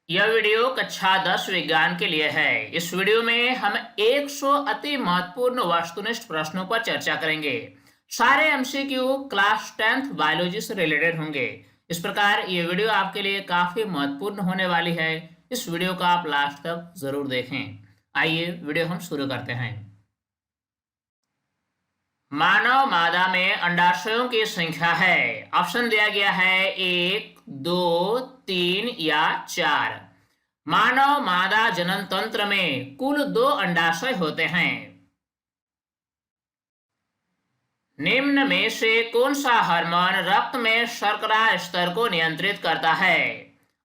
यह वीडियो कक्षा 10 विज्ञान के लिए है। इस वीडियो में हम 100 अति महत्वपूर्ण वस्तुनिष्ठ प्रश्नों पर चर्चा करेंगे। सारे एमसीक्यू क्लास 10th बायोलॉजी से रिलेटेड होंगे। इस प्रकार ये वीडियो आपके लिए काफी महत्वपूर्ण होने वाली है। इस वीडियो को आप लास्ट तक जरूर देखें। आइए वीडियो हम शुरू करते हैं। मानव मादा में अंडाशयों की संख्या है। ऑप्शन दिया गया है 1, 2, 3 या 4। मानव मादा जनन तंत्र में कुल 2 अंडाशय होते हैं। निम्न में से कौन सा हार्मोन रक्त में शर्करा स्तर को नियंत्रित करता है?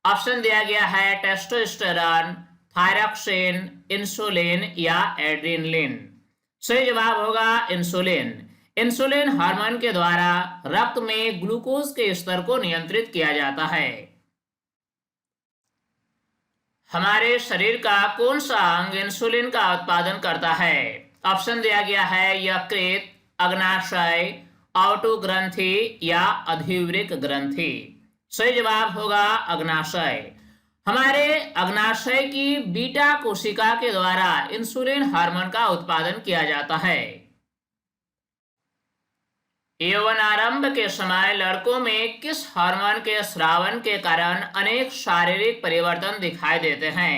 ऑप्शन दिया गया है टेस्टोस्टेरोन, थायरॉक्सिन, इंसुलिन या एड्रेनलिन। सही जवाब होगा इंसुलिन। इंसुलिन हार्मोन के द्वारा रक्त में ग्लूकोज के स्तर को नियंत्रित किया जाता है। हमारे शरीर का कौन सा अंग इंसुलिन का उत्पादन करता है? ऑप्शन दिया गया है यकृत, अग्नाशय, ऑटो ग्रंथि या अधिवृक्क ग्रंथि। सही जवाब होगा अग्नाशय। हमारे अग्नाशय की बीटा कोशिका के द्वारा इंसुलिन हार्मोन का उत्पादन किया जाता है। यौवनारंभ के समय लड़कों में किस हार्मोन के स्रावन के कारण अनेक शारीरिक परिवर्तन दिखाई देते हैं?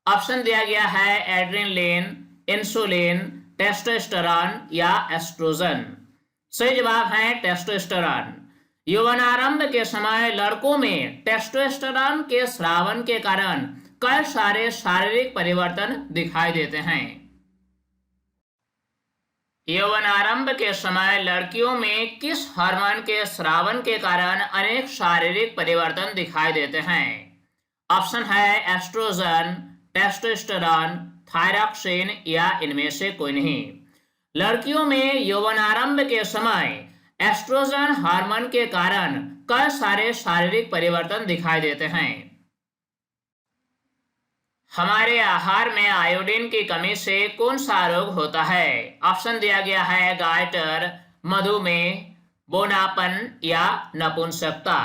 ऑप्शन दिया गया है एड्रेनलिन, इंसुलिन, टेस्टोस्टेरोन या एस्ट्रोजन। सही जवाब है टेस्टोस्टेरोन। यौवनारंभ के समय लड़कों में टेस्टोस्टेरोन के स्रावन के कारण कई सारे शारीरिक परिवर्तन दिखाई देते हैं। यौवनारंभ के समय लड़कियों में किस हार्मोन के स्रावन के कारण अनेक शारीरिक परिवर्तन दिखाई देते हैं? ऑप्शन है एस्ट्रोजन, टेस्टोस्टेरोन, थायरॉक्सिन या इनमें से कोई नहीं। लड़कियों में यौवनारंभ के समय एस्ट्रोजन हार्मोन के कारण कई सारे शारीरिक परिवर्तन दिखाई देते हैं। हमारे आहार में आयोडीन की कमी से कौन सा रोग होता है? ऑप्शन दिया गया है गायटर, मधुमेह, बोनापन या नपुंसकता।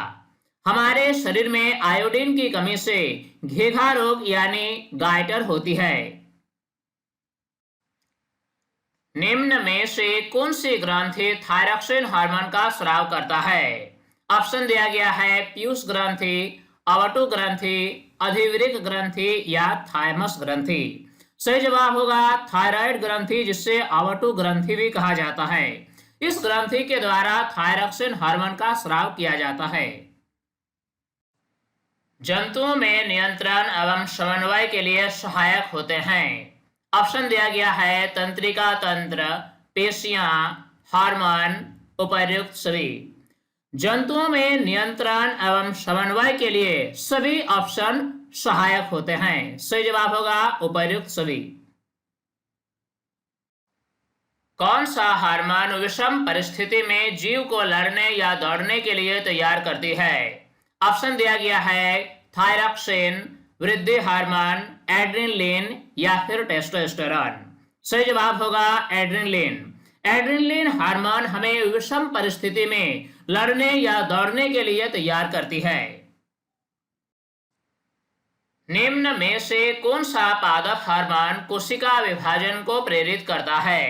हमारे शरीर में आयोडीन की कमी से घेघा रोग यानी गायटर होती है। निम्न में से कौन सी ग्रंथि थायरॉक्सिन हार्मोन का स्राव करता है? ऑप्शन दिया गया है पीयूष ग्रंथि, अवटु ग्रंथि, अधिवृक्क ग्रंथि या थाइमस ग्रंथि। सही जवाब होगा थायराइड ग्रंथि, जिससे अवटु ग्रंथि भी कहा जाता है। इस ग्रंथि के द्वारा थायरॉक्सिन हार्मोन का स्राव किया जाता है। जंतुओं में नियंत्रण एवं समन्वय के लिए सहायक होते हैं। ऑप्शन दिया गया है तंत्रिका तंत्र, पेशियां, हार्मोन, उपर्युक्त सभी। जंतुओं में नियंत्रण एवं समन्वय के लिए सभी ऑप्शन सहायक होते हैं। सही जवाब होगा उपर्युक्त सभी। कौन सा हार्मोन विषम परिस्थिति में जीव को लड़ने या दौड़ने के लिए तैयार करती है? ऑप्शन दिया गया है थायरॉक्सिन, वृद्धि हार्मोन, एड्रेनलिन या फिर टेस्टोस्टेरोन। सही जवाब होगा एड्रेनलिन। एड्रेनलिन हार्मोन हमें विषम परिस्थिति में लड़ने या दौड़ने के लिए तैयार करती है। निम्न में से कौन सा पादप हार्मोन कोशिका विभाजन को प्रेरित करता है?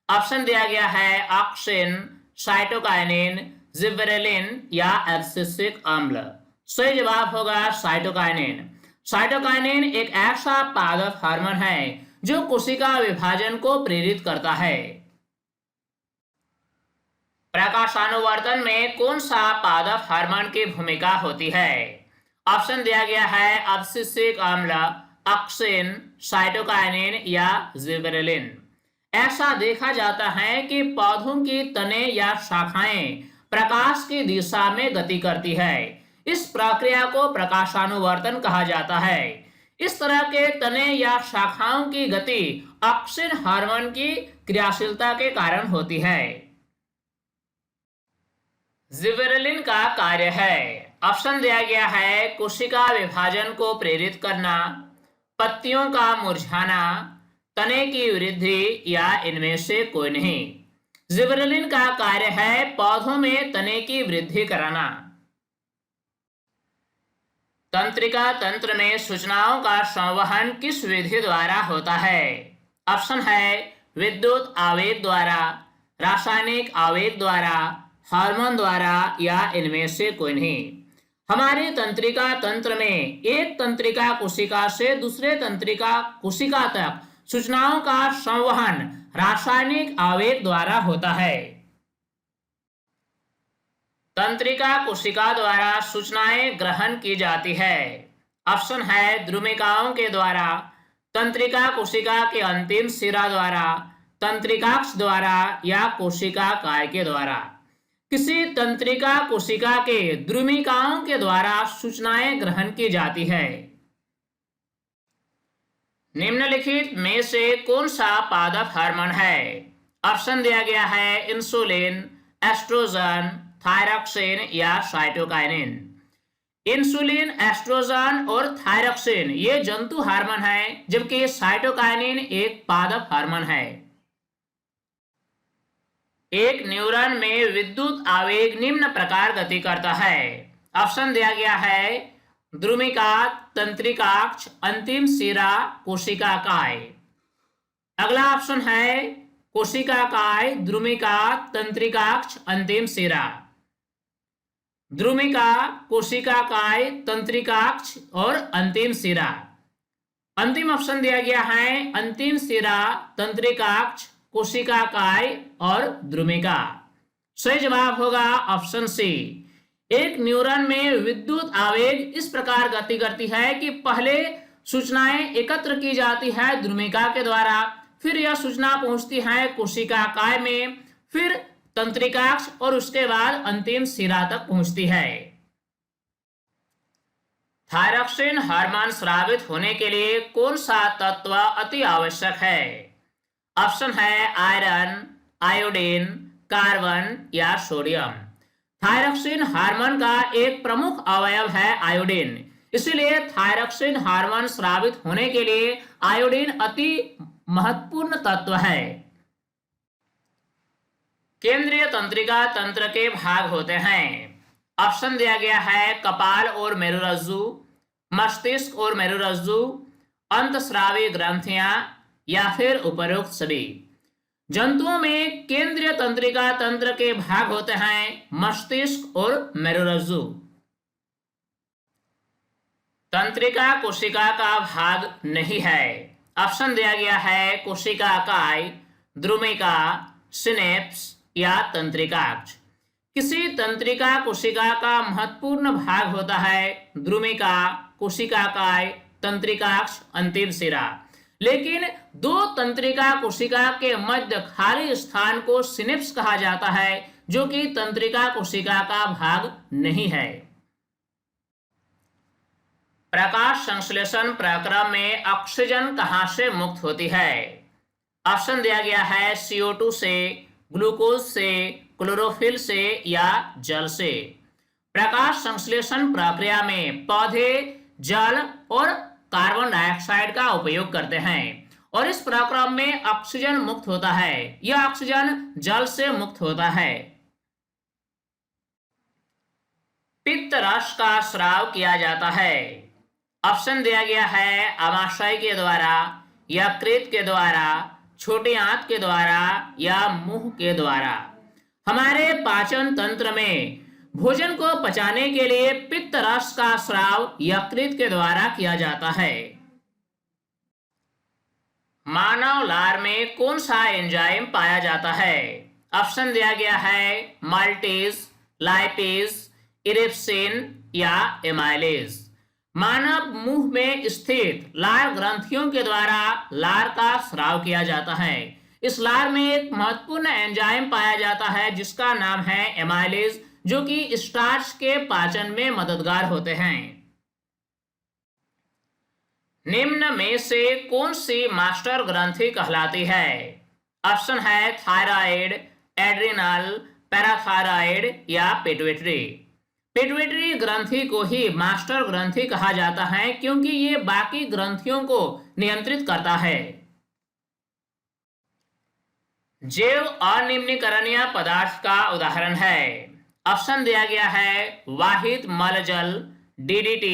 ऑप्शन दिया गया है ऑक्सिन, साइटोकाइनिन, जिबरेलिन या एब्सिसिक अम्ल। सही जवाब होगा साइटोकाइनिन। साइटोकाइनिन एक ऐसा पादप हार्मोन है जो कोशिका विभाजन को प्रेरित करता है। प्रकाशानुवर्तन में कौन सा पादप हार्मोन की भूमिका होती है? ऑप्शन दिया गया है एब्सिसिक अम्ल, ऑक्सिन, साइटोकाइनिन या जिबरेलिन। ऐसा देखा जाता है कि पौधों की तने या शाखाएं प्रकाश की दिशा में गति करती है। इस प्रक्रिया को प्रकाशानुवर्तन कहा जाता है। इस तरह के तने या शाखाओं की गति ऑक्सिन हार्मोन की क्रियाशीलता के कारण होती है। जिबरेलिन का कार्य है। ऑप्शन दिया गया है कोशिका विभाजन को प्रेरित करना, पत्तियों का मुरझाना, तने की वृद्धि या इनमें से कोई नहीं। जिबरेलिन का कार्य है पौधों में तने की वृद्धि कराना। तंत्रिका तंत्र में सूचनाओं का संवहन किस विधि द्वारा होता है? ऑप्शन है विद्युत आवेग द्वारा, रासायनिक आवेग द्वारा, हार्मोन द्वारा या इनमें से कोई नहीं। हमारे तंत्रिका तंत्र में एक तंत्रिका कोशिका से दूसरे तंत्रिका कोशिका तक सूचनाओं का संवहन रासायनिक आवेग द्वारा होता है। तंत्रिका कोशिका द्वारा सूचनाएं ग्रहण की जाती है। ऑप्शन है द्रुमिकाओं के द्वारा, तंत्रिका कोशिका के अंतिम सिरा द्वारा, तंत्रिकाक्ष द्वारा या कोशिका काय के द्वारा। किसी तंत्रिका कोशिका के द्रुमिकाओं के द्वारा सूचनाएं ग्रहण की जाती है। निम्नलिखित में से कौन सा पादप हार्मोन है? ऑप्शन दिया गया है इंसुलिन, एस्ट्रोजन, थायरॉक्सिन या साइटोकाइनिन। इंसुलिन, एस्ट्रोजन और थायरॉक्सिन ये जंतु हार्मोन है, जबकि साइटोकाइनिन एक पादप हार्मोन है। एक न्यूरॉन में विद्युत आवेग निम्न प्रकार गति करता है। ऑप्शन दिया गया है द्रुमिका, तंत्रिकाक्ष, अंतिम सिरा, कोशिका काय। अगला ऑप्शन है कोशिका काय, द्रुमिका, तंत्रिकाक्ष, अंतिम सिरा। द्रुमिका, कोशिका काय, तंत्रिकाक्ष और अंतिम सिरा। अंतिम ऑप्शन दिया गया है अंतिम सिरा, तंत्रिकाक्ष, कोशिका काय और द्रुमिका। सही जवाब होगा ऑप्शन सी। एक न्यूरॉन में विद्युत आवेग इस प्रकार गति करती है कि पहले सूचनाएं एकत्र की जाती है द्रुमिका के द्वारा, फिर यह सूचना पहुंचती है कोशिका काय में, फिर तंत्रिकाक्ष और उसके बाद अंतिम सिरा तक पहुंचती है। थायरॉक्सिन हार्मोन स्रावित होने के लिए कौन सा तत्व अति आवश्यक है? ऑप्शन है आयरन, आयोडीन, कार्बन या सोडियम। थायरॉक्सिन हार्मोन का एक प्रमुख अवयव है आयोडीन, इसलिए थायरॉक्सिन हार्मोन स्रावित होने के लिए आयोडीन अति महत्वपूर्ण तत्व है। केंद्रीय तंत्रिका तंत्र के भाग होते हैं। ऑप्शन दिया गया है कपाल और मेरुरज्जु, मस्तिष्क और मेरुरज्जु, अंतस्रावी ग्रंथियां या फिर उपरोक्त सभी। जंतुओं में केंद्रीय तंत्रिका तंत्र के भाग होते हैं मस्तिष्क और मेरुरज्जु। तंत्रिका कोशिका का भाग नहीं है। ऑप्शन दिया गया है कोशिका काय, द्रुमिका, सिनेप्स या तंत्रिकाक्ष। किसी तंत्रिका कोशिका का महत्वपूर्ण भाग होता है द्रुमिका, कोशिका काय, तंत्रिकाक्ष, अंतिम सिरा। लेकिन दो तंत्रिका कोशिका के मध्य खाली स्थान को सिनेप्स कहा जाता है, जो कि तंत्रिका कोशिका का भाग नहीं है। प्रकाश संश्लेषण प्रक्रिया में ऑक्सीजन कहां से मुक्त होती है? ऑप्शन दिया गया है CO2 से, ग्लूकोज से, क्लोरोफिल से या जल से। प्रकाश संश्लेषण प्रक्रिया में पौधे जल और कार्बन डाइऑक्साइड का उपयोग करते हैं और इस प्रक्रिया में ऑक्सीजन मुक्त होता है। यह ऑक्सीजन जल से मुक्त होता है। पित्त रस का स्राव किया जाता है। ऑप्शन दिया गया है आमाशय के द्वारा, यकृत के द्वारा, छोटी आंत के द्वारा या मुंह के द्वारा। हमारे पाचन तंत्र में भोजन को पचाने के लिए पित्त रस का स्राव यकृत के द्वारा किया जाता है। मानव लार में कौन सा एंजाइम पाया जाता है? ऑप्शन दिया गया है माल्टेज, लाइपेज, इरिप्सिन या एमाइलेज। मानव मुंह में स्थित लार ग्रंथियों के द्वारा लार का स्राव किया जाता है। इस लार में एक महत्वपूर्ण एंजाइम पाया जाता है जिसका नाम है एमाइलेज, जो कि स्टार्च के पाचन में मददगार होते हैं। निम्न में से कौन सी मास्टर ग्रंथि कहलाती है? ऑप्शन है थायराइड, एड्रिनल, पैराथायराइड या पिट्यूटरी। पिट्यूटरी ग्रंथि को ही मास्टर ग्रंथि कहा जाता है क्योंकि ये बाकी ग्रंथियों को नियंत्रित करता है। जैव अनिम्नीकरणीय पदार्थ का उदाहरण है। ऑप्शन दिया गया है वाहित मलजल, DDT,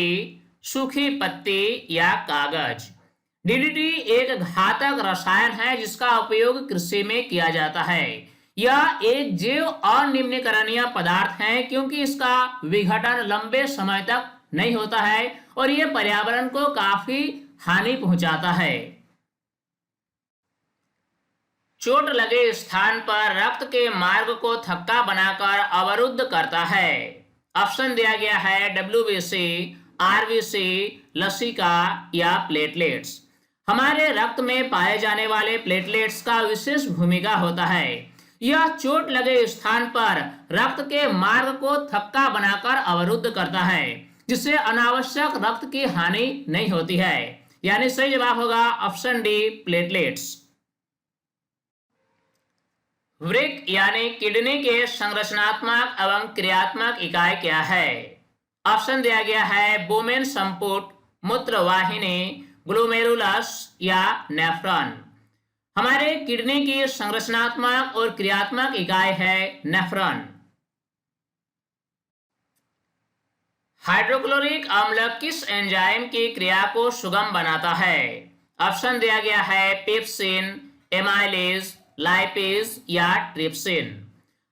सूखी पत्ती या कागज। डीडीटी एक घातक रसायन है जिसका उपयोग कृषि में किया जाता है। यह एक जैव अनिम्नीकरणीय पदार्थ है क्योंकि इसका विघटन लंबे समय तक नहीं होता है और यह पर्यावरण को काफी हानि पहुंचाता है। चोट लगे स्थान पर रक्त के मार्ग को थक्का बनाकर अवरुद्ध करता है। ऑप्शन दिया गया है डब्ल्यूबीसी, आरबीसी, लसिका या प्लेटलेट्स। हमारे रक्त में पाए जाने वाले प्लेटलेट्स का विशेष भूमिका होता है। यह चोट लगे स्थान पर रक्त के मार्ग को थक्का बनाकर अवरुद्ध करता है जिससे अनावश्यक रक्त की हानि नहीं होती है। यानी सही जवाब होगा ऑप्शन डी, प्लेटलेट्स। वृक्क यानी किडनी के संरचनात्मक एवं क्रियात्मक इकाई क्या है? ऑप्शन दिया गया है बोमेन संपुट, मूत्रवाहिनी, ग्लोमेरुलस या नेफ्रॉन। हमारे किडनी की संरचनात्मक और क्रियात्मक इकाई है नेफ्रॉन। हाइड्रोक्लोरिक अम्ल किस एंजाइम की क्रिया को सुगम बनाता है? ऑप्शन दिया गया है पेप्सिन, एमाइलेज, लाइपेज या ट्रिप्सिन।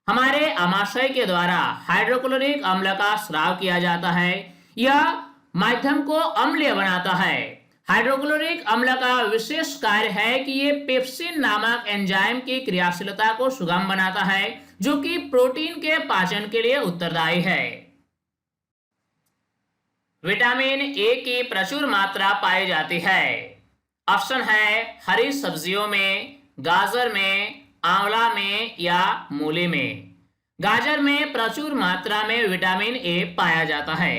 हमारे आमाशय के द्वारा हाइड्रोक्लोरिक अम्ल का स्राव किया जाता है। यह माध्यम को अम्लीय बनाता है। हाइड्रोक्लोरिक अम्ल का विशेष कार्य है कि ये पेप्सिन नामक एंजाइम की क्रियाशीलता को सुगम बनाता है जो कि प्रोटीन के पाचन के लिए उत्तरदायी है। विटामिन ए की प्रचुर मात्रा पाई जाती है। ऑप्शन है हरी सब्जियों में, गाजर में, आंवला में या मूली में। गाजर में प्रचुर मात्रा में विटामिन ए पाया जाता है।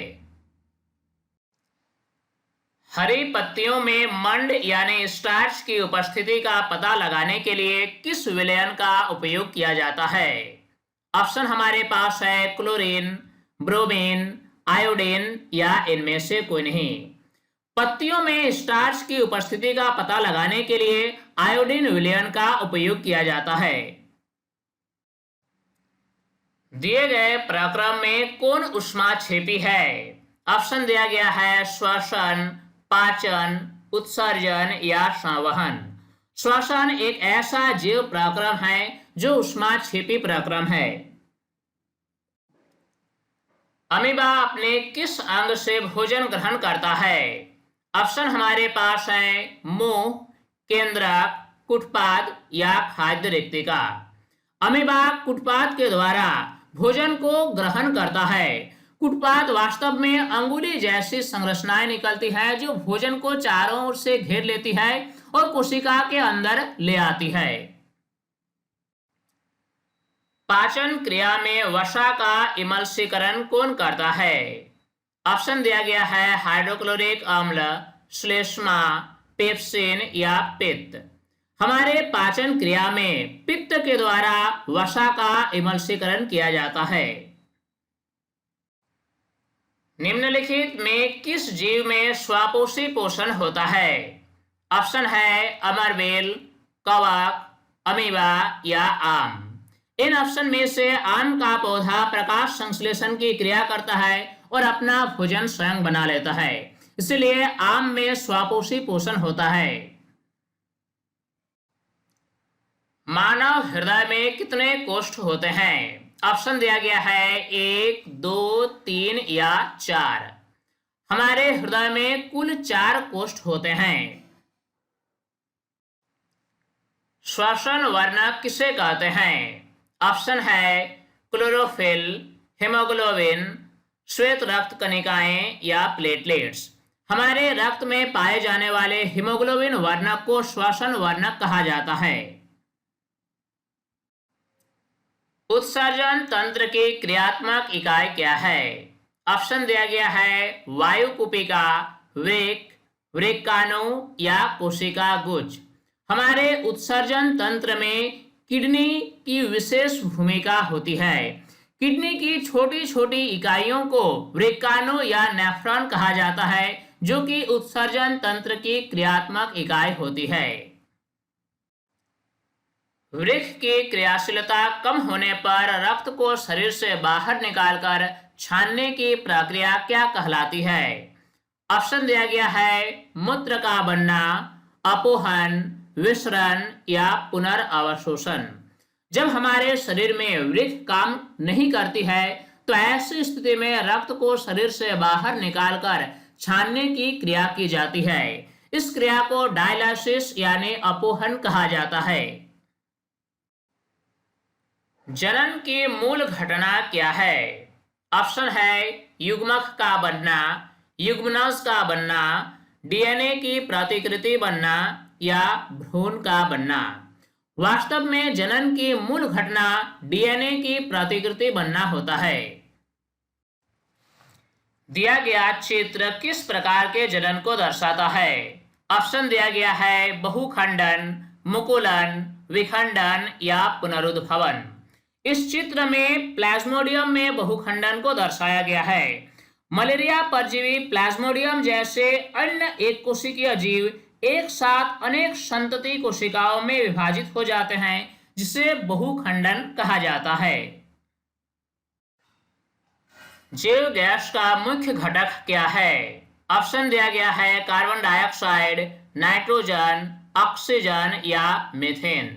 हरी पत्तियों में मंड यानी स्टार्च की उपस्थिति का पता लगाने के लिए किस विलयन का उपयोग किया जाता है? ऑप्शन हमारे पास है क्लोरीन, ब्रोमीन, आयोडीन या इनमें से कोई नहीं। पत्तियों में स्टार्च की उपस्थिति का पता लगाने के लिए आयोडीन विलयन का उपयोग किया जाता है। दिए गए प्रक्रम में कौन ऊष्माक्षेपी है? ऑप्शन दिया गया है श्वसन, पाचन, उत्सर्जन या संवहन। श्वसन एक ऐसा जीव प्रक्रम है जो ऊष्माक्षेपी प्रक्रम है। अमीबा अपने किस अंग से भोजन ग्रहण करता है? ऑप्शन हमारे पास है मुंह, केंद्रक, कुटपाद या खाद्य रिक्तिका। अमीबा कुटपाद के द्वारा भोजन को ग्रहण करता है। कुटपाद वास्तव में अंगुली जैसी संरचनाएं निकलती है जो भोजन को चारों ओर से घेर लेती है और कोशिका के अंदर ले आती है। पाचन क्रिया में वसा का इमल्सीकरण कौन करता है? ऑप्शन दिया गया है हाइड्रोक्लोरिक अम्ल, श्लेष्मा, पेप्सिन या पित्त। हमारे पाचन क्रिया में पित्त के द्वारा वसा का इमल्सीकरण किया जाता है। निम्नलिखित में किस जीव में स्वापोषी पोषण होता है? ऑप्शन है अमरबेल, कवक, अमीबा या आम। इन ऑप्शन में से आम का पौधा प्रकाश संश्लेषण की क्रिया करता है और अपना भोजन स्वयं बना लेता है, इसलिए आम में स्वापोषी पोषण होता है। मानव हृदय में कितने कोष्ठ होते हैं? ऑप्शन दिया गया है 1, 2, 3 या 4। हमारे हृदय में कुल 4 कोष्ठ होते हैं। श्वसन वर्णक किसे कहते हैं? ऑप्शन है क्लोरोफिल, हेमोग्लोबिन, श्वेत रक्त कणिकाएं या प्लेटलेट्स। हमारे रक्त में पाए जाने वाले हीमोग्लोबिन वर्णक को श्वसन वर्णक कहा जाता है। उत्सर्जन तंत्र की क्रियात्मक इकाई क्या है? ऑप्शन दिया गया है वायुकुपिका, वृक्क, वृक्काणु या कोशिका गुच्छ। हमारे उत्सर्जन तंत्र में किडनी की विशेष भूमिका होती है। किडनी की छोटी छोटी इकाइयों को वृक्काणु या नेफ्रॉन कहा जाता है जो कि उत्सर्जन तंत्र की क्रियात्मक इकाई होती है। वृक्क की क्रियाशीलता कम होने पर रक्त को शरीर से बाहर निकालकर छानने की प्रक्रिया क्या कहलाती है? ऑप्शन दिया गया है मूत्र का बनना, अपोहन, विसरण या पुनर्अवशोषण। जब हमारे शरीर में वृक्क काम नहीं करती है तो ऐसी स्थिति में रक्त को शरीर से बाहर निकालकर छानने की क्रिया की जाती है। इस क्रिया को डायलिसिस यानी अपोहन कहा जाता है। जनन की मूल घटना क्या है? ऑप्शन है युग्मक का बनना, युग्मनज का बनना, डीएनए की प्रतिकृति बनना या भ्रूण का बनना। वास्तव में जनन की मूल घटना डीएनए की प्रतिकृति बनना होता है। दिया गया चित्र किस प्रकार के जनन को दर्शाता है? ऑप्शन दिया गया है बहुखंडन, मुकुलन, विखंडन या पुनरुद्भवन। इस चित्र में प्लाज्मोडियम में बहुखंडन को दर्शाया गया है। मलेरिया परजीवी प्लाज्मोडियम जैसे अन्य एक कोशिकीय जीव एक साथ अनेक संतति कोशिकाओं में विभाजित हो जाते हैं, जिसे बहुखंडन कहा जाता है। जैव गैस का मुख्य घटक क्या है? ऑप्शन दिया गया है कार्बन डाइऑक्साइड, नाइट्रोजन, ऑक्सीजन या मीथेन।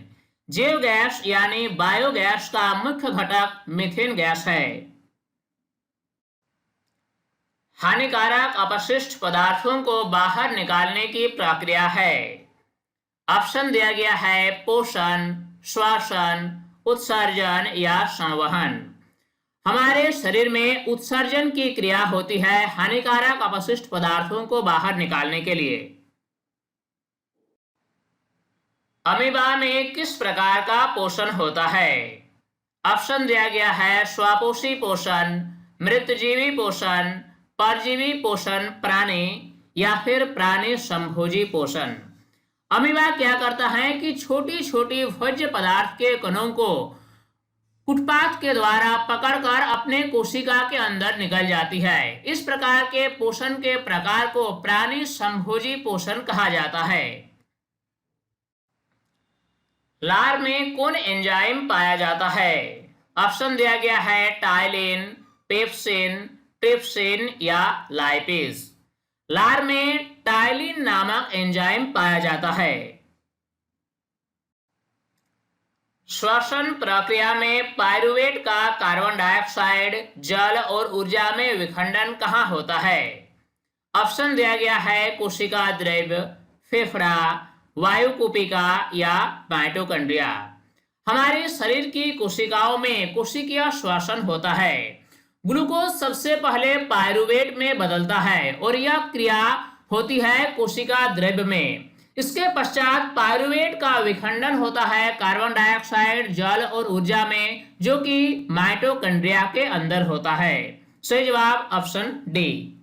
जैव गैस यानी बायोगैस का मुख्य घटक मीथेन गैस है। हानिकारक अपशिष्ट पदार्थों को बाहर निकालने की प्रक्रिया है। ऑप्शन दिया गया है पोषण, श्वसन, उत्सर्जन या संवहन। हमारे शरीर में उत्सर्जन की क्रिया होती है हानिकारक अपशिष्ट पदार्थों को बाहर निकालने के लिए। अमीबा में किस प्रकार का पोषण होता है? ऑप्शन दिया गया है स्वपोषी पोषण, मृतजीवी पोषण, परजीवी पोषण प्राणी या फिर प्राणी संभोजी पोषण। अमीबा क्या करता है कि छोटी छोटी भोज्य पदार्थ के कणों को कुटपाथ के द्वारा पकड़कर अपने कोशिका के अंदर निकल जाती है। इस प्रकार के पोषण के प्रकार को प्राणी संभोजी पोषण कहा जाता है। लार में कौन एंजाइम पाया जाता है? ऑप्शन दिया गया है टाइलिन, पेप्सिन, ट्रिप्सिन या लाइपेज। लार में टाइलिन नामक एंजाइम पाया जाता है। श्वसन प्रक्रिया में पायरुवेट का कार्बन डाइऑक्साइड, जल और ऊर्जा में विखंडन कहाँ होता है? ऑप्शन दिया गया है कोशिका द्रव्य, फेफड़ा, वायुकुपिका या माइटोकॉन्ड्रिया। हमारे शरीर की कोशिकाओं में कोशिकीय श्वसन होता है। ग्लूकोज सबसे पहले पायरुवेट में बदलता है और यह क्रिया होती है कोशिका द्रव्य में। इसके पश्चात पायरुवेट का विखंडन होता है कार्बन डाइऑक्साइड, जल और ऊर्जा में, जो कि माइटोकॉन्ड्रिया के अंदर होता है। सही जवाब ऑप्शन डी।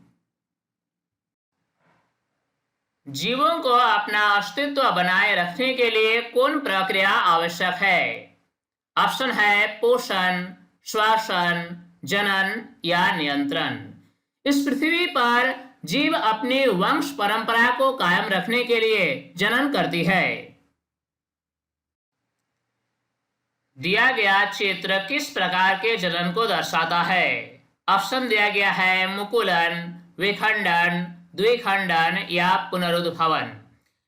जीवों को अपना अस्तित्व बनाए रखने के लिए कौन प्रक्रिया आवश्यक है? ऑप्शन है पोषण, श्वसन, जनन या नियंत्रण। इस पृथ्वी पर जीव अपनी वंश परंपरा को कायम रखने के लिए जनन करती है। दिया गया चित्र किस प्रकार के जनन को दर्शाता है? ऑप्शन दिया गया है मुकुलन, विखंडन, द्विखंडन या पुनरुद्भवन।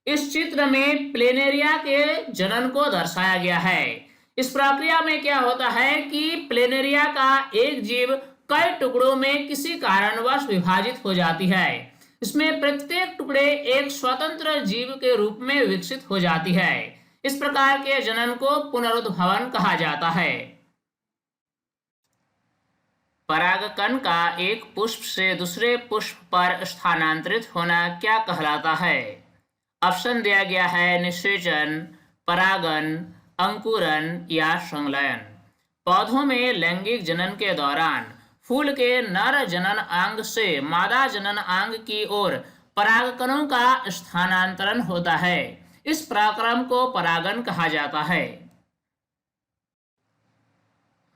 इस चित्र में प्लेनेरिया के जनन को दर्शाया गया है। इस प्रक्रिया में क्या होता है कि प्लेनेरिया का एक जीव कई टुकड़ों में किसी कारणवश विभाजित हो जाती है। इसमें प्रत्येक टुकड़े एक स्वतंत्र जीव के रूप में विकसित हो जाती है। इस प्रकार के जनन को पुनरुद्भवन कहा जाता है। परागकण का एक पुष्प से दूसरे पुष्प पर स्थानांतरित होना क्या कहलाता है? ऑप्शन दिया गया है निषेचन, परागन, अंकुरन या संलयन। पौधों में लैंगिक जनन के दौरान फूल के नर जनन अंग से मादा जनन अंग की ओर परागकणों का स्थानांतरण होता है। इस प्रक्रम को परागन कहा जाता है।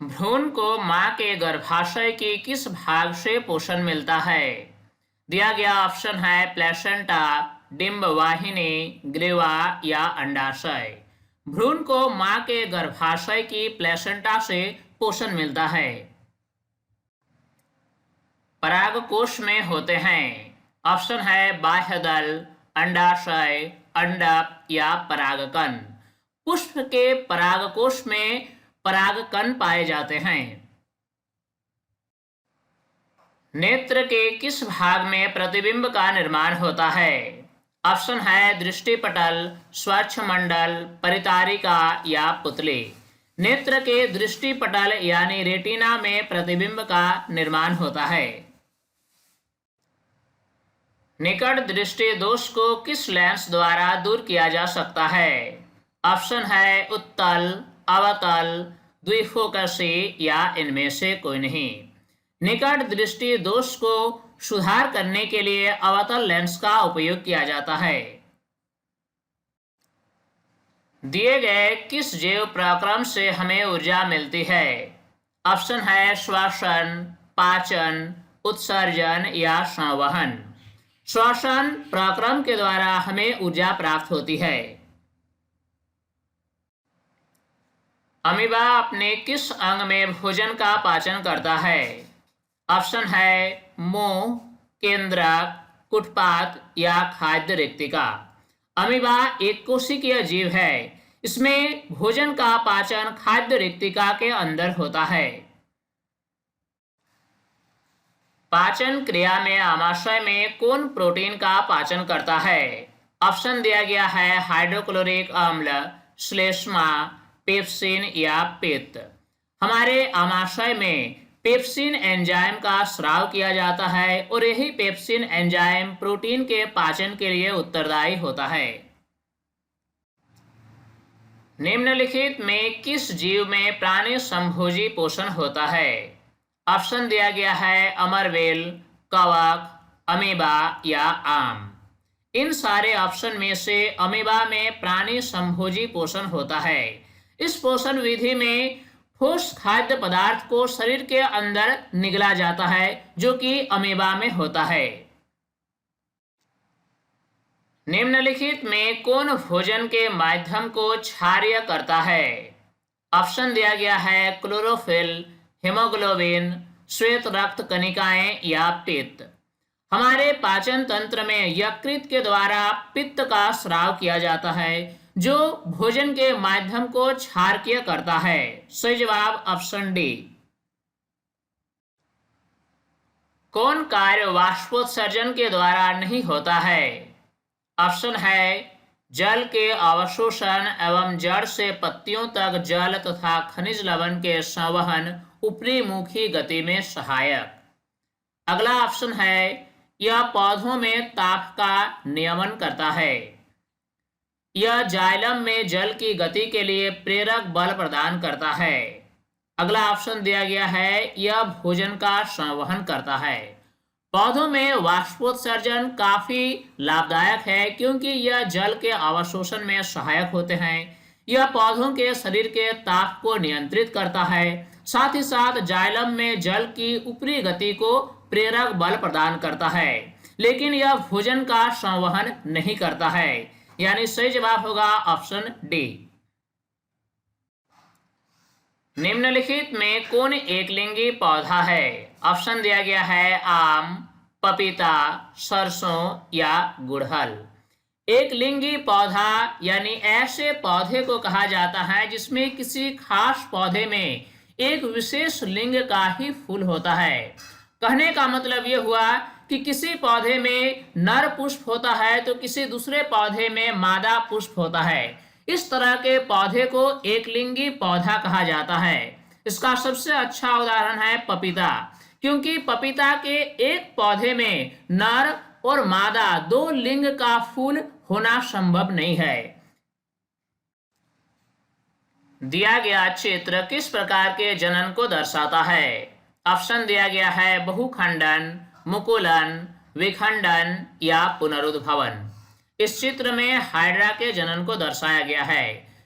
भ्रूण को मां के गर्भाशय की किस भाग से पोषण मिलता है? दिया गया ऑप्शन है प्लेसेंटा, डिंब वाहिनी, ग्रीवा या अंडाशय। भ्रूण को मां के गर्भाशय की प्लेसेंटा से पोषण मिलता है। परागकोश में होते हैं ऑप्शन है बाह्यदल, अंडाशय, अंडक या परागकण। पुष्प के परागकोश में परागकण पाए जाते हैं। नेत्र के किस भाग में प्रतिबिंब का निर्माण होता है? ऑप्शन है दृष्टिपटल, स्वच्छमंडल, परितारिका या पुतली। नेत्र के दृष्टिपटल यानी रेटिना में प्रतिबिंब का निर्माण होता है। निकट दृष्टि दोष को किस लेंस द्वारा दूर किया जा सकता है? ऑप्शन है उत्तल, अवतल, द्विफोकसी या इनमें से कोई नहीं। निकट दृष्टि दोष को सुधार करने के लिए अवतल लेंस का उपयोग किया जाता है। दिए गए किस जैव प्रक्रम से हमें ऊर्जा मिलती है? ऑप्शन है श्वसन, पाचन, उत्सर्जन या संवहन। श्वसन प्रक्रम के द्वारा हमें ऊर्जा प्राप्त होती है। अमीबा अपने किस अंग में भोजन का पाचन करता है? ऑप्शन है मुंह, केंद्रक, कुटपात या खाद्य रिक्तिका। अमीबा एक कोशिकीय जीव है। इसमें भोजन का पाचन खाद्य रिक्तिका के अंदर होता है। पाचन क्रिया में आमाशय में कौन प्रोटीन का पाचन करता है? ऑप्शन दिया गया है हाइड्रोक्लोरिक अम्ल, श्लेष्मा, पेप्सिन या पित्त। हमारे आमाशय में पेप्सिन एंजाइम का स्राव किया जाता है और यही पेप्सिन एंजाइम प्रोटीन के पाचन के लिए उत्तरदायी होता है। निम्नलिखित में किस जीव में प्राणी संभोजी पोषण होता है? ऑप्शन दिया गया है अमरवेल, कवक, अमीबा या आम। इन सारे ऑप्शन में से अमीबा में प्राणी संभोजी पोषण होता है। इस पोषण विधि में ठोस खाद्य पदार्थ को शरीर के अंदर निगला जाता है, जो कि अमीबा में होता है। निम्नलिखित में कौन भोजन के माध्यम को क्षारीय करता है? ऑप्शन दिया गया है क्लोरोफिल, हेमोग्लोबिन, श्वेत रक्त कणिकाएं या पित्त। हमारे पाचन तंत्र में यकृत के द्वारा पित्त का स्राव किया जाता है, जो भोजन के माध्यम को क्षारकीय करता है। सही जवाब ऑप्शन डी। कौन कार्य वाष्पोत्सर्जन के द्वारा नहीं होता है? ऑप्शन है जल के अवशोषण एवं जड़ से पत्तियों तक जल तथा खनिज लवण के संवहन ऊपरी मुखी गति में सहायक। अगला ऑप्शन है यह पौधों में ताप का नियमन करता है। यह जाइलम में जल की गति के लिए प्रेरक बल प्रदान करता है। अगला ऑप्शन दिया गया है यह भोजन का संवहन करता है। पौधों में वाष्पोत्सर्जन काफी लाभदायक है क्योंकि यह जल के अवशोषण में सहायक होते हैं। यह पौधों के शरीर के ताप को नियंत्रित करता है। साथ ही साथ जाइलम में जल की ऊपरी गति को प्रेरक बल प्रदान करता है, लेकिन यह भोजन का संवहन नहीं करता है। यानी सही जवाब होगा ऑप्शन डी। निम्नलिखित में कौन एकलिंगी पौधा है? ऑप्शन दिया गया है आम, पपीता, सरसों या गुड़हल। एकलिंगी पौधा यानी ऐसे पौधे को कहा जाता है जिसमें किसी खास पौधे में एक विशेष लिंग का ही फूल होता है। कहने का मतलब यह हुआ कि किसी पौधे में नर पुष्प होता है तो किसी दूसरे पौधे में मादा पुष्प होता है। इस तरह के पौधे को एकलिंगी पौधा कहा जाता है। इसका सबसे अच्छा उदाहरण है पपीता, क्योंकि पपीता के एक पौधे में नर और मादा दो लिंग का फूल होना संभव नहीं है। दिया गया चित्र किस प्रकार के जनन को दर्शाता है? ऑप्शन दिया गया है बहुखंडन, मुकुलन, विखंडन या पुनरुद्भवन। इस चित्र में हाइड्रा के जनन को दर्शाया गया है।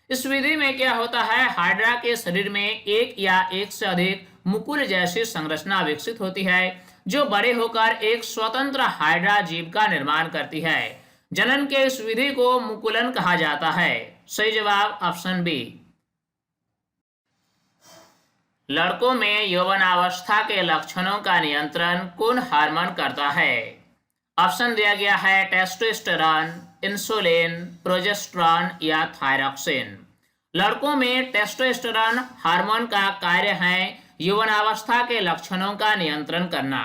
इस विधि में क्या होता है, हाइड्रा के शरीर में एक या एक से अधिक मुकुल जैसी संरचना विकसित होती है, जो बड़े होकर एक स्वतंत्र हाइड्रा जीव का निर्माण करती है। जनन के इस विधि को मुकुलन कहा जाता है। सही जवाब ऑप्शन बी। लड़कों में यौवनावस्था के लक्षणों का नियंत्रण कौन हार्मोन करता है? ऑप्शन दिया गया है टेस्टोस्टेरॉन, इंसुलिन, प्रोजेस्टेरॉन या थायरॉक्सिन। लड़कों में टेस्टोस्टेरॉन हार्मोन का कार्य है यौवनावस्था के लक्षणों का नियंत्रण करना।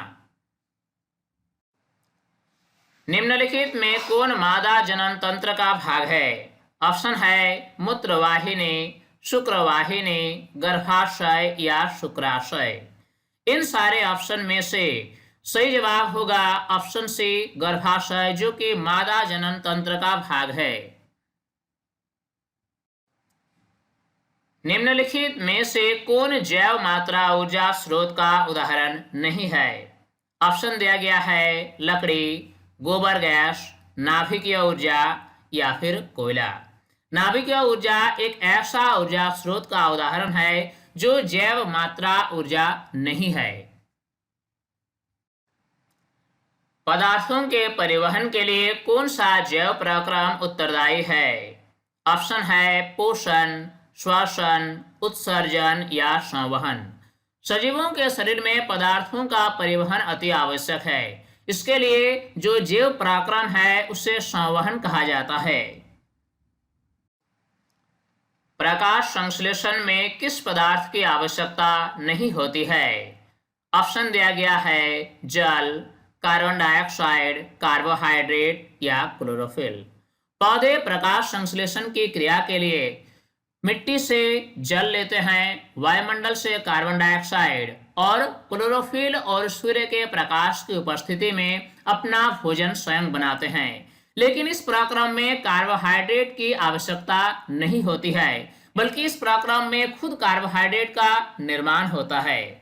निम्नलिखित में कौन मादा जनन तंत्र का भाग है? ऑप्शन है मूत्रवाहिनी, शुक्रवाहिनी, गर्भाशय या शुक्राशय। इन सारे ऑप्शन में से सही जवाब होगा ऑप्शन सी गर्भाशय, जो कि मादा जनन तंत्र का भाग है। निम्नलिखित में से कौन जैव मात्रा ऊर्जा स्रोत का उदाहरण नहीं है? ऑप्शन दिया गया है लकड़ी, गोबर गैस, नाभिकीय ऊर्जा या फिर कोयला। नाभिकीय ऊर्जा एक ऐसा ऊर्जा स्रोत का उदाहरण है जो जैव मात्रा ऊर्जा नहीं है। पदार्थों के परिवहन के लिए कौन सा जैव प्रक्रम उत्तरदायी है? ऑप्शन है पोषण, श्वसन, उत्सर्जन या संवहन। सजीवों के शरीर में पदार्थों का परिवहन अति आवश्यक है। इसके लिए जो जैव पराक्रम है उसे संवहन कहा जाता है। प्रकाश संश्लेषण में किस पदार्थ की आवश्यकता नहीं होती है? ऑप्शन दिया गया है जल, कार्बन डाइऑक्साइड, कार्बोहाइड्रेट या क्लोरोफिल। पौधे प्रकाश संश्लेषण की क्रिया के लिए मिट्टी से जल लेते हैं, वायुमंडल से कार्बन डाइऑक्साइड और क्लोरोफिल और सूर्य के प्रकाश की उपस्थिति में अपना भोजन स्वयं बनाते हैं। लेकिन इस प्रक्रम में कार्बोहाइड्रेट की आवश्यकता नहीं होती है, बल्कि इस प्रक्रम में खुद कार्बोहाइड्रेट का निर्माण होता है।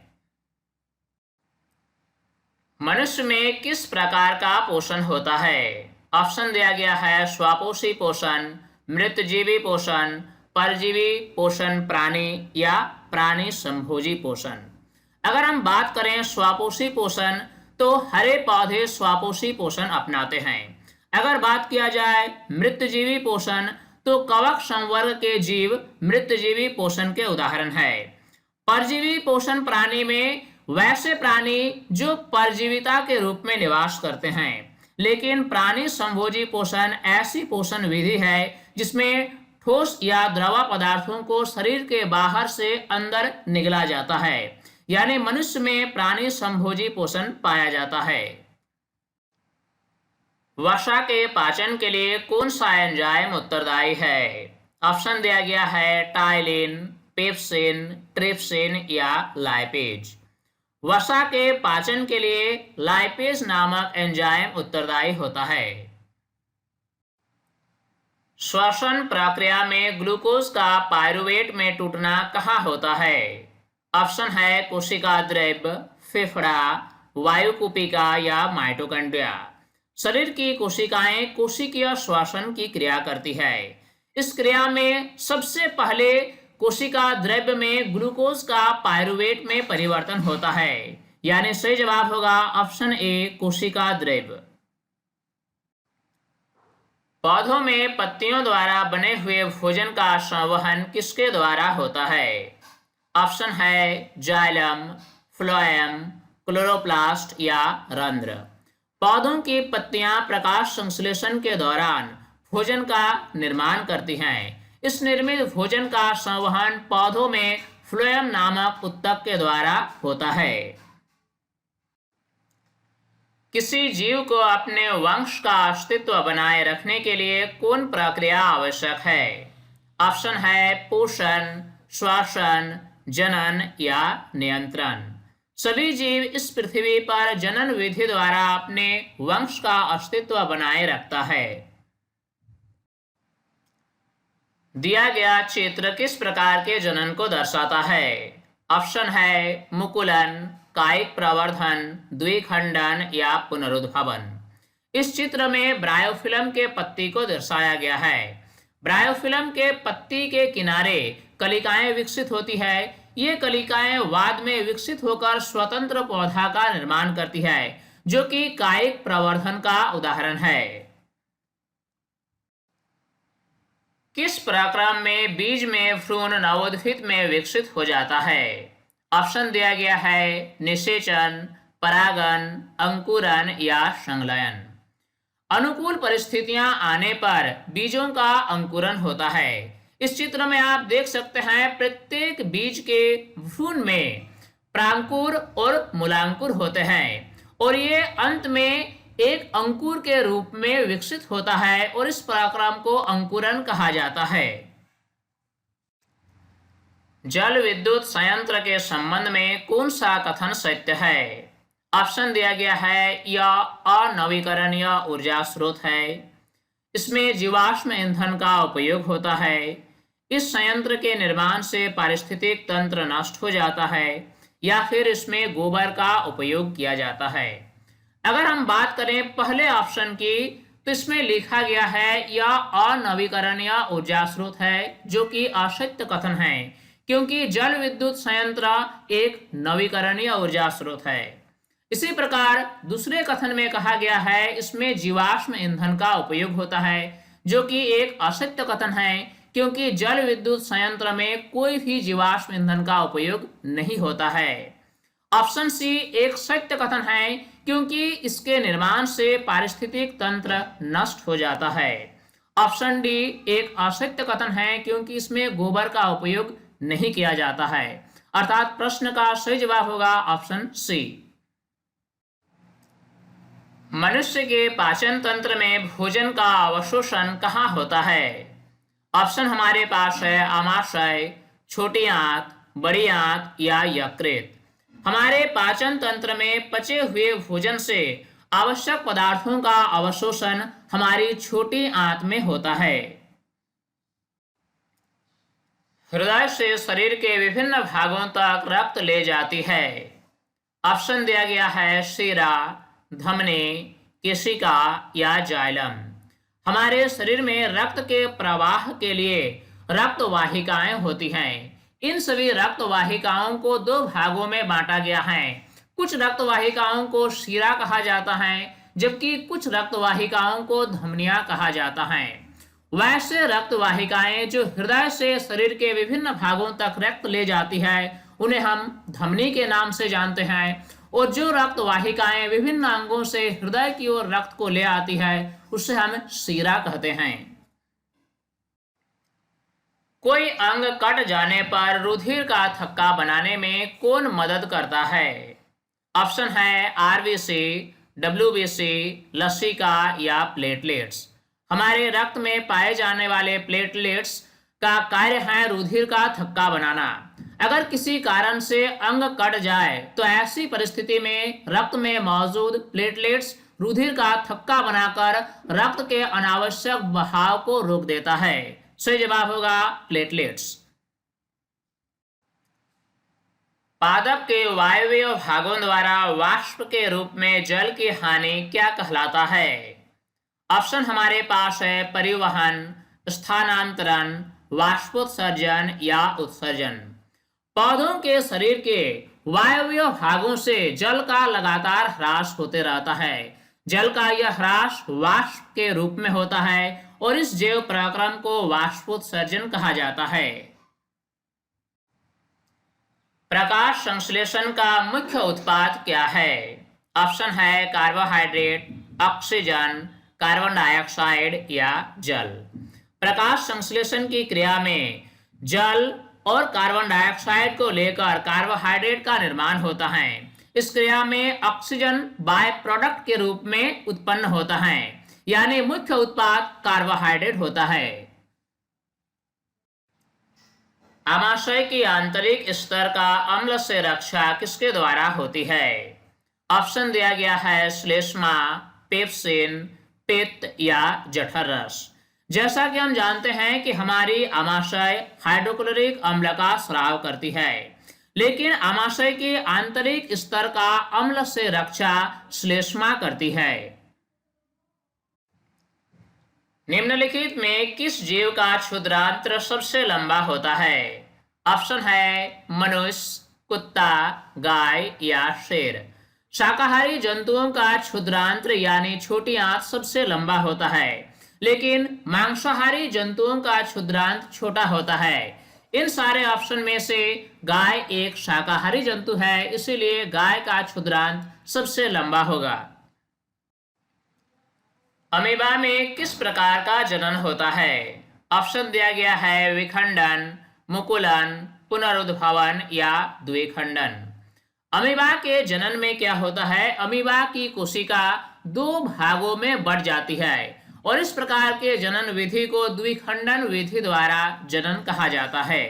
मनुष्य में किस प्रकार का पोषण होता है? ऑप्शन दिया गया है स्वापोषी पोषण, मृतजीवी पोषण, परजीवी पोषण प्राणी या प्राणी संभोजी पोषण। अगर हम बात करें स्वापोषी पोषण, तो हरे पौधे स्वापोषी पोषण अपनाते हैं। अगर बात किया जाए मृतजीवी पोषण, तो कवक संवर्ग के जीव मृतजीवी पोषण के उदाहरण है। परजीवी पोषण प्राणी में वैसे प्राणी जो परजीविता के रूप में निवास करते हैं। लेकिन प्राणी संभोजी पोषण ऐसी पोषण विधि है जिसमें ठोस या द्रव पदार्थों को शरीर के बाहर से अंदर निगला जाता है, यानी मनुष्य में प्राणी संभोजी पोषण पाया जाता है। वसा के पाचन के लिए कौन सा एंजाइम उत्तरदायी है? ऑप्शन दिया गया है टाइलिन, पेप्सिन, ट्रिप्सिन या लाइपेज। वसा के पाचन के लिए लाइपेज नामक एंजाइम उत्तरदायी होता है। श्वसन प्रक्रिया में ग्लूकोज का पायरुवेट में टूटना कहाँ होता है? ऑप्शन है कोशिका द्रव्य, फेफड़ा, वायुकुपिका या माइटोकॉन्ड्रिया। शरीर की कोशिकाएं कोशिकीय श्वसन की क्रिया करती है। इस क्रिया में सबसे पहले कोशिका द्रव्य में ग्लूकोज का पायरुवेट में परिवर्तन होता है, यानी सही जवाब होगा ऑप्शन ए कोशिका द्रव्य। पौधों में पत्तियों द्वारा बने हुए भोजन का संवहन किसके द्वारा होता है? ऑप्शन है जाइलम, फ्लोएम, क्लोरोप्लास्ट या रंध्र। पौधों की पत्तियां प्रकाश संश्लेषण के दौरान भोजन का निर्माण करती हैं। इस निर्मित भोजन का संवहन पौधों में फ्लोएम नामक उत्तक के द्वारा होता है। किसी जीव को अपने वंश का अस्तित्व बनाए रखने के लिए कौन प्रक्रिया आवश्यक है? ऑप्शन है पोषण, श्वसन, जनन या नियंत्रण। सभी जीव इस पृथ्वी पर जनन विधि द्वारा अपने वंश का अस्तित्व बनाए रखता है। दिया गया चित्र किस प्रकार के जनन को दर्शाता है? ऑप्शन है मुकुलन, कायिक प्रवर्धन, द्विखंडन या पुनरुद्भवन। इस चित्र में ब्रायोफिल्म के पत्ती को दर्शाया गया है। ब्रायोफिल्म के पत्ती के किनारे कलिकाएं विकसित होती है। ये कलिकाएं बाद में विकसित होकर स्वतंत्र पौधा का निर्माण करती है, जो कि कायिक प्रवर्धन का उदाहरण है। किस प्रक्रम में बीज में भ्रूण नवोत्थित में विकसित हो जाता है? ऑप्शन दिया गया है निषेचन, परागन, अंकुरन या संलयन। अनुकूल परिस्थितियां आने पर बीजों का अंकुरण होता है। इस चित्र में आप देख सकते हैं प्रत्येक बीज के भ्रूण में प्रांकुर और मूलांकुर होते हैं और ये अंत में एक अंकुर के रूप में विकसित होता है और इस पराक्रम को अंकुरन कहा जाता है। जल विद्युत संयंत्र के संबंध में कौन सा कथन सत्य है? ऑप्शन दिया गया है यह अनवीकरणीय ऊर्जा स्रोत है, इसमें जीवाश्म ईंधन का उपयोग होता है, इस संयंत्र के निर्माण से पारिस्थितिक तंत्र नष्ट हो जाता है, या फिर इसमें गोबर का उपयोग किया जाता है। अगर हम बात करें पहले ऑप्शन की तो इसमें लिखा गया है यह अनवीकरणीय ऊर्जा स्रोत है, जो कि असत्य कथन है क्योंकि जल विद्युत संयंत्र एक नवीकरणीय ऊर्जा स्रोत है। इसी प्रकार दूसरे कथन में कहा गया है इसमें जीवाश्म ईंधन का उपयोग होता है, जो कि एक असत्य कथन है क्योंकि जल विद्युत संयंत्र में कोई भी जीवाश्म ईंधन का उपयोग नहीं होता है। ऑप्शन सी एक सत्य कथन है क्योंकि इसके निर्माण से पारिस्थितिक तंत्र नष्ट हो जाता है। ऑप्शन डी एक असत्य कथन है क्योंकि इसमें गोबर का उपयोग नहीं किया जाता है। अर्थात प्रश्न का सही जवाब होगा ऑप्शन सी। मनुष्य के पाचन तंत्र में भोजन का अवशोषण कहाँ होता है? ऑप्शन हमारे पास है आमाशय, छोटी आंत, बड़ी आंत या यकृत। हमारे पाचन तंत्र में पचे हुए भोजन से आवश्यक पदार्थों का अवशोषण हमारी छोटी आंत में होता है। हृदय से शरीर के विभिन्न भागों तक रक्त ले जाती है। ऑप्शन दिया गया है शिरा, धमनी, केशिका या जाइलम। हमारे शरीर में रक्त के प्रवाह के लिए रक्त वाहिकाएं होती हैं। इन सभी रक्त वाहिकाओं को दो भागों में बांटा गया है। कुछ रक्त वाहिकाओं को शिरा कहा जाता है जबकि कुछ रक्त वाहिकाओं को धमनियां कहा जाता है। वैसे रक्त वाहिकाएं जो हृदय से शरीर के विभिन्न भागों तक रक्त ले जाती है उन्हें हम धमनी के नाम से जानते हैं, और जो रक्त वाहिकाएं विभिन्न अंगों से हृदय की ओर रक्त को ले आती है उसे हम शिरा कहते हैं। कोई अंग कट जाने पर रुधिर का थक्का बनाने में कौन मदद करता है? ऑप्शन है आरबीसी, डब्ल्यूबीसी, लसिका या प्लेटलेट्स। हमारे रक्त में पाए जाने वाले प्लेटलेट्स का कार्य है रुधिर का थक्का बनाना। अगर किसी कारण से अंग कट जाए तो ऐसी परिस्थिति में रक्त में मौजूद प्लेटलेट्स रुधिर का थक्का बनाकर रक्त के अनावश्यक बहाव को रोक देता है। सही जवाब होगा प्लेटलेट्स। पादप के वायवीय भागों द्वारा वाष्प के रूप में जल की हानि क्या कहलाता है? ऑप्शन हमारे पास है परिवहन, स्थानांतरण, वाष्पोत्सर्जन या उत्सर्जन। पौधों के शरीर के वायवीय भागों से जल का लगातार ह्रास होते रहता है। जल का यह ह्रास वाष्प के रूप में होता है और इस जैव प्रक्रम को वाष्पोत्सर्जन कहा जाता है। प्रकाश संश्लेषण का मुख्य उत्पाद क्या है? ऑप्शन है कार्बोहाइड्रेट, ऑक्सीजन, कार्बन डाइऑक्साइड या जल। प्रकाश संश्लेषण की क्रिया में जल और कार्बन डाइऑक्साइड को लेकर कार्बोहाइड्रेट का निर्माण होता है। इस क्रिया में ऑक्सीजन बाय प्रोडक्ट के रूप में उत्पन्न होता है, यानी मुख्य उत्पाद कार्बोहाइड्रेट होता है। आमाशय की आंतरिक स्तर का अम्ल से रक्षा किसके द्वारा होती है? ऑप्शन दिया गया है श्लेष्मा, पेप्सिन, पित्त या जठर रस। जैसा कि हम जानते हैं कि हमारी आमाशय हाइड्रोक्लोरिक अम्ल का स्राव करती है, लेकिन आमाशय के आंतरिक स्तर का अम्ल से रक्षा श्लेष्मा करती है। निम्नलिखित में किस जीव का क्षुद्रांत्र सबसे लंबा होता है? ऑप्शन है मनुष्य, कुत्ता, गाय या शेर। शाकाहारी जंतुओं का क्षुद्रांत्र यानी छोटी आंत सबसे लंबा होता है, लेकिन मांसाहारी जंतुओं का क्षुद्रांत छोटा होता है। इन सारे ऑप्शन में से गाय एक शाकाहारी जंतु है, इसीलिए गाय का क्षुद्रांत सबसे लंबा होगा। अमीबा में किस प्रकार का जनन होता है? ऑप्शन दिया गया है विखंडन, मुकुलन, पुनरुद्भवन या द्विखंडन। अमीबा के जनन में क्या होता है? अमीबा की कोशिका दो भागों में बढ़ जाती है और इस प्रकार के जनन विधि को द्विखंडन विधि द्वारा जनन कहा जाता है।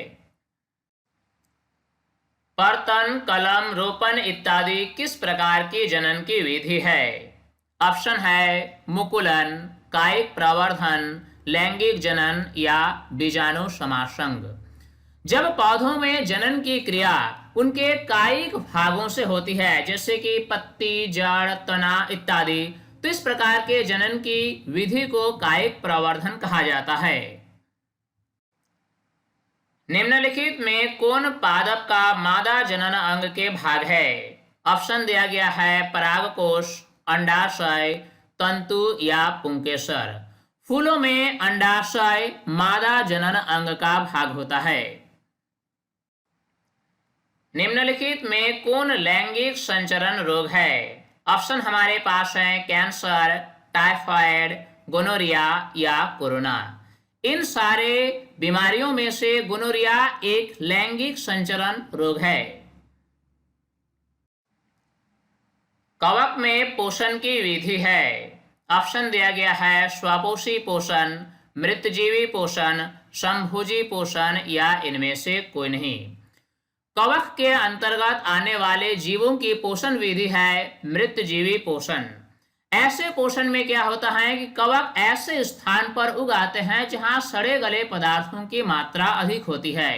पर्तन, कलम, रोपण इत्यादि किस प्रकार की जनन की विधि है? ऑप्शन है मुकुलन, कायिक प्रवर्धन, लैंगिक जनन या बीजाणु समासंग। जब पौधों में जनन की क्रिया उनके कायिक भागों से होती है, जैसे कि पत्ती, जड़, तना इत्यादि, तो इस प्रकार के जनन की विधि को कायिक प्रवर्धन कहा जाता है। निम्नलिखित में कौन पादप का मादा जनन अंग के भाग है? ऑप्शन दिया गया है परागकोश, अंडाशय, तंतु या पुंकेसर। फूलों में अंडाशय मादा जनन अंग का भाग होता है। निम्नलिखित में कौन लैंगिक संचरण रोग है? ऑप्शन हमारे पास है कैंसर, टाइफाइड, गोनोरिया या कोरोना। इन सारे बीमारियों में से गोनोरिया एक लैंगिक संचरण रोग है। कवक में पोषण की विधि है। ऑप्शन दिया गया है स्वपोषी पोषण, मृतजीवी पोषण, समभोजी पोषण या इनमें से कोई नहीं। कवक के अंतर्गत आने वाले जीवों की पोषण विधि है मृतजीवी पोषण। ऐसे पोषण में क्या होता है कि कवक ऐसे स्थान पर उगाते हैं जहां सड़े गले पदार्थों की मात्रा अधिक होती है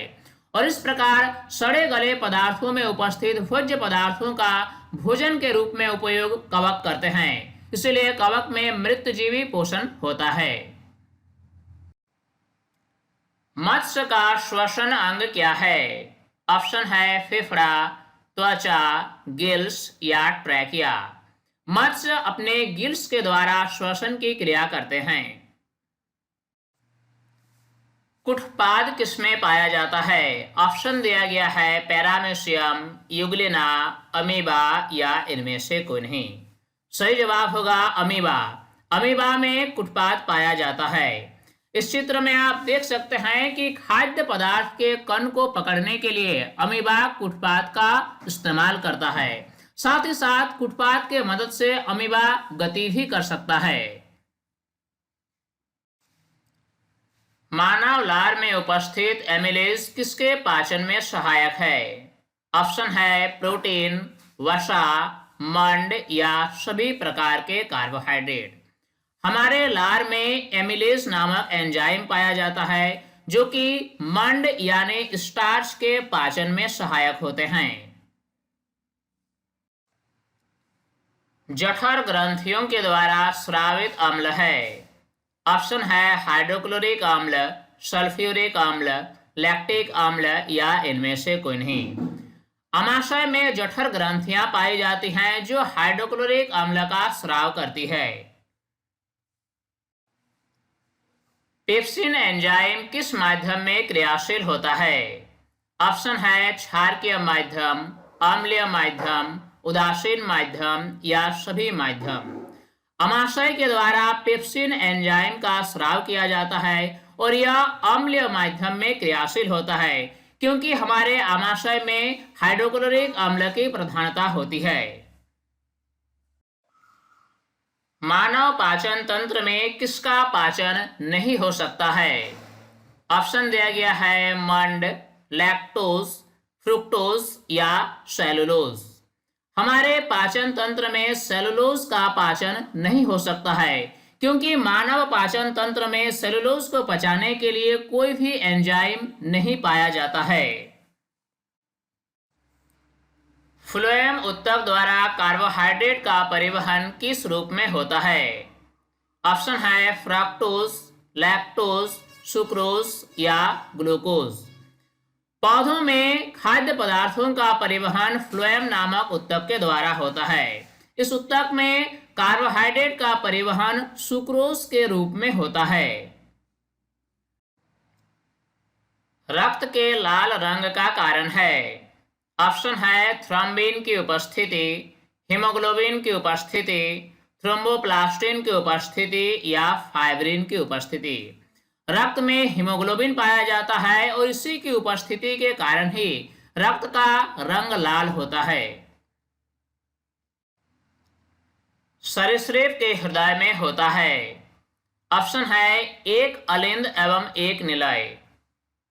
और इस प्रकार सड़े गले पदार्थों में उपस्थित भोज्य पदार्थों का भोजन के रूप में उपयोग कवक करते हैं, इसलिए कवक में मृतजीवी पोषण होता है। मत्स्य का श्वसन अंग क्या है? ऑप्शन है फेफड़ा, त्वचा, गिल्स या ट्रैकिया। मत्स्य अपने गिल्स के द्वारा श्वसन की क्रिया करते हैं। कुठपाद किसमें पाया जाता है? ऑप्शन दिया गया है पैरामेशियम, यूग्लिना, अमीबा या इनमें से कोई नहीं। सही जवाब होगा अमीबा। अमीबा में कुठपाद पाया जाता है। इस चित्र में आप देख सकते हैं कि खाद्य पदार्थ के कण को पकड़ने के लिए अमीबा कुठपाद का इस्तेमाल करता है। साथ ही साथ कुठपाद के मदद से अमीबा गति भी कर सकता है। मानव लार में उपस्थित एमिलेज किसके पाचन में सहायक है? ऑप्शन है प्रोटीन, वसा, मंड या सभी प्रकार के कार्बोहाइड्रेट। हमारे लार में एमिलेज नामक एंजाइम पाया जाता है जो कि मंड यानी स्टार्च के पाचन में सहायक होते हैं। जठर ग्रंथियों के द्वारा स्रावित अम्ल है। ऑप्शन है हाइड्रोक्लोरिक अम्ल, सल्फ्यूरिक अम्ल, लैक्टिक अम्ल या इनमें से कोई नहीं। अमाशय में जठर ग्रंथियां पाई जाती हैं जो हाइड्रोक्लोरिक अम्ल का स्राव करती है। पेप्सिन एंजाइम किस माध्यम में क्रियाशील होता है? ऑप्शन है क्षारकीय माध्यम, अम्लीय माध्यम, उदासीन माध्यम या सभी माध्यम। अमाशय के द्वारा पेप्सिन एंजाइम का स्राव किया जाता है और यह अम्लीय माध्यम में क्रियाशील होता है क्योंकि हमारे अमाशय में हाइड्रोक्लोरिक अम्ल की प्रधानता होती है। मानव पाचन तंत्र में किसका पाचन नहीं हो सकता है? ऑप्शन दिया गया है मंड, लैक्टोज, फ्रुक्टोज या सेलुलोज। हमारे पाचन तंत्र में सेलुलोज का पाचन नहीं हो सकता है क्योंकि मानव पाचन तंत्र में सेलुलोज को पचाने के लिए कोई भी एंजाइम नहीं पाया जाता है। फ्लोएम ऊतक द्वारा कार्बोहाइड्रेट का परिवहन किस रूप में होता है? ऑप्शन है फ्रक्टोज, लैक्टोज, सुक्रोज या ग्लूकोज। पौधों में खाद्य पदार्थों का परिवहन फ्लोएम नामक ऊतक के द्वारा होता है। इस ऊतक में कार्बोहाइड्रेट का परिवहन सुक्रोज के रूप में होता है। रक्त के लाल रंग का कारण है। ऑप्शन है थ्रोम्बिन की उपस्थिति, हीमोग्लोबिन की उपस्थिति, थ्रोम्बोप्लास्टिन की उपस्थिति या फाइब्रिन की उपस्थिति। रक्त में हीमोग्लोबिन पाया जाता है और इसी की उपस्थिति के कारण ही रक्त का रंग लाल होता है। सरीसृप के हृदय में होता है। ऑप्शन है एक अलिंद एवं एक निलय,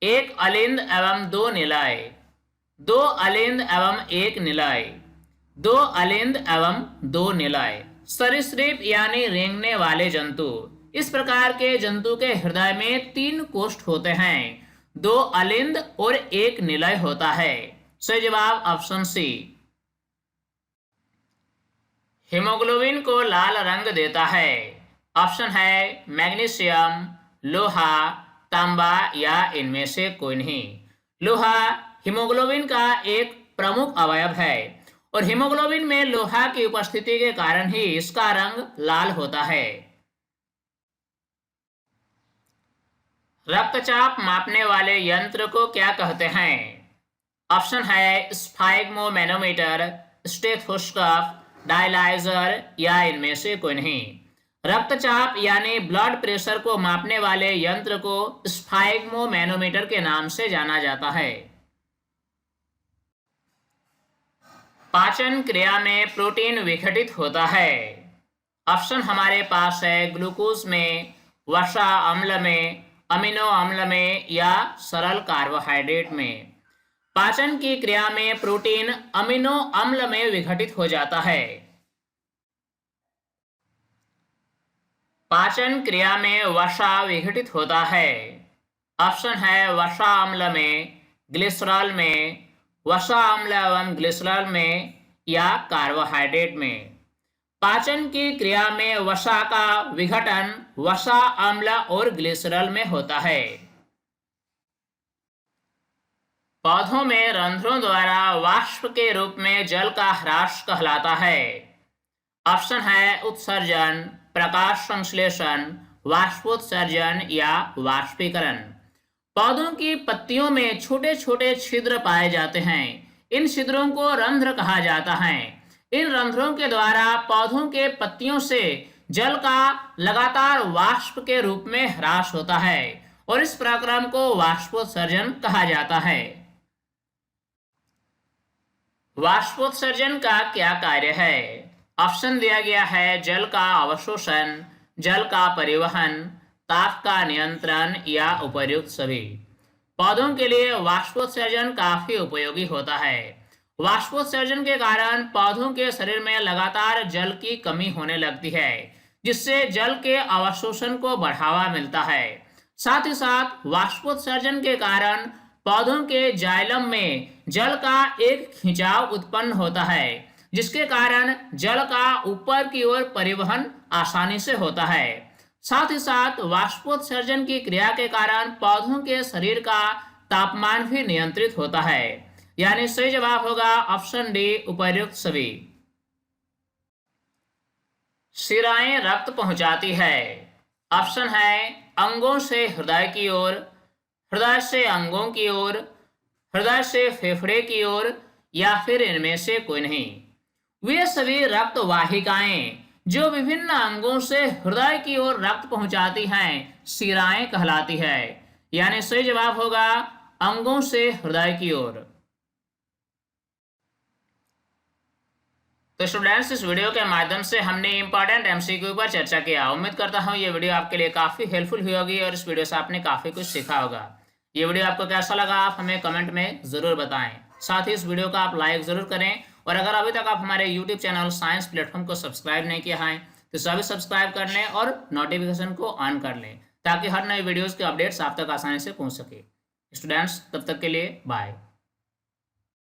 एक अलिंद एवं दो निलय, दो अलिंद एवं एक निलय, दो अलिंद एवं दो निलय। सरीसृप यानी रेंगने वाले जंतु। इस प्रकार के जंतु के हृदय में 3 कोष्ठ होते हैं, 2 अलिंद और 1 निलय होता है। सही जवाब ऑप्शन सी। हीमोग्लोबिन को लाल रंग देता है। ऑप्शन है मैग्नीशियम, लोहा, तांबा या इनमें से कोई नहीं। लोहा हीमोग्लोबिन का एक प्रमुख अवयव है और हीमोग्लोबिन में लोहा की उपस्थिति के कारण ही इसका रंग लाल होता है। रक्तचाप मापने वाले यंत्र को क्या कहते हैं? ऑप्शन है स्फाइग्मोमैनोमीटर, स्टेथोस्कोप, डायलाइजर या इनमें से कोई नहीं। रक्तचाप यानी ब्लड प्रेशर को मापने वाले यंत्र को स्फाइग्मोमैनोमीटर के नाम से जाना जाता है। पाचन क्रिया में प्रोटीन विघटित होता है। ऑप्शन हमारे पास है ग्लूकोज में, वसा अम्ल में, अमीनो अम्ल में या सरल कार्बोहाइड्रेट में। पाचन की क्रिया में प्रोटीन अमीनो अम्ल में विघटित हो जाता है। पाचन क्रिया में वसा विघटित होता है। ऑप्शन है वसा अम्ल में, ग्लिसरॉल में, वसा अम्ल एवं ग्लिसरॉल में या कार्बोहाइड्रेट में। पाचन की क्रिया में वसा का विघटन वसा अम्ल और ग्लिसरॉल में होता है। पौधों में रंध्रों द्वारा वाष्प के रूप में जल का ह्रास कहलाता है। ऑप्शन है उत्सर्जन, प्रकाश संश्लेषण, वाष्पोत्सर्जन या वाष्पीकरण। पौधों की पत्तियों में छोटे छोटे छिद्र पाए जाते हैं। इन छिद्रों को रंध्र कहा जाता है। इन रंध्रों के द्वारा पौधों के पत्तियों से जल का लगातार वाष्प के रूप में ह्रास होता है और इस प्रक्रम को वाष्पोत्सर्जन कहा जाता है। वाष्पोत्सर्जन का क्या कार्य है? ऑप्शन दिया गया है जल का अवशोषण, जल का परिवहन, ताप का नियंत्रण या उपर्युक्त सभी। पौधों के लिए वाष्पोत्सर्जन काफी उपयोगी होता है। वाष्पोत्सर्जन के कारण पौधों के शरीर में लगातार जल की कमी होने लगती है, जिससे जल के अवशोषण को बढ़ावा मिलता है। साथ ही साथ वाष्पोत्सर्जन के कारण पौधों के जाइलम में जल का एक खिंचाव उत्पन्न होता है, जिसके कारण जल का ऊपर की ओर परिवहन आसानी से होता है। साथ ही साथ वाष्पोत्सर्जन की क्रिया के कारण पौधों के शरीर का तापमान भी नियंत्रित होता है। यानी सही जवाब होगा ऑप्शन डी, उपर्युक्त सभी। शिराएं रक्त पहुंचाती है। ऑप्शन है अंगों से हृदय की ओर, हृदय से अंगों की ओर, हृदय से फेफड़े की ओर या फिर इनमें से कोई नहीं। वे सभी रक्त वाहिकाएं जो विभिन्न अंगों से हृदय की ओर रक्त पहुंचाती हैं शिराएं कहलाती है। यानी सही जवाब होगा अंगों से हृदय की ओर। तो स्टूडेंट्स, इस वीडियो के माध्यम से हमने इंपॉर्टेंट एमसीक्यू पर चर्चा किया। उम्मीद करता हूँ ये वीडियो आपके लिए काफ़ी हेल्पफुल हुई होगी और इस वीडियो से आपने काफ़ी कुछ सीखा होगा। ये वीडियो आपको कैसा लगा आप हमें कमेंट में ज़रूर बताएं। साथ ही इस वीडियो का आप लाइक ज़रूर करें और अगर अभी तक आप हमारे यूट्यूब चैनल साइंस प्लेटफॉर्म को सब्सक्राइब नहीं किया है तो सभी सब्सक्राइब कर लें और नोटिफिकेशन को ऑन कर लें ताकि हर नए वीडियोज़ के अपडेट्स आप तक आसानी से पहुँच सके। स्टूडेंट्स, तब तक के लिए बाय।